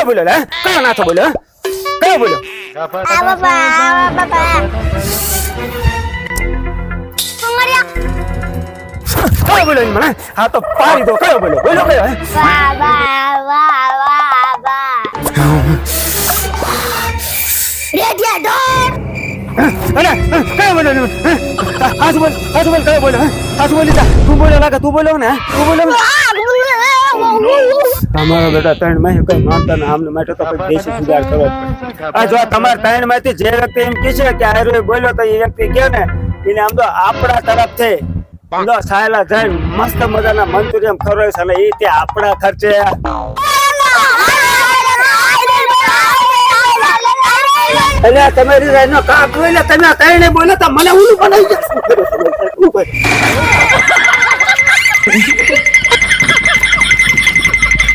કયો બોલ્યો લે કયો નાથો બોલ્યો કયો બોલ્યો બાપા કયો બોલ્યો મને હા તો પાડી દો કયો બોલ્યો બોલો કયો રેડિયા ડોર અરે કયો બોલ્યો હાથ બોલ કયો બોલ્યો હાથ બોલી જા તું બોલ્યો લાગે તું બોલ્યો ને તું બોલ્યો તમારો બેટા ત્રણ માં કઈ માનતા ને આમને માટે તો કોઈ દેશી સુધાર કરવો પડે આ જો તમારા ત્રણ માંથી જે વ્યક્તિ એમ કહે છે કે આયરો બોલ્યો તો એ વ્યક્તિ કે ને એને આમ તો આપણા તરફથી લો સાયલા જઈને મસ્ત મજાના મંચુરિયમ ખવડાવે છે અને એ તે આપણા ખર્ચે એટલે તમારી રાઈનો કાક હોય ને તમે કઈ બોલો તો મને ઊંડું બનાવી જશે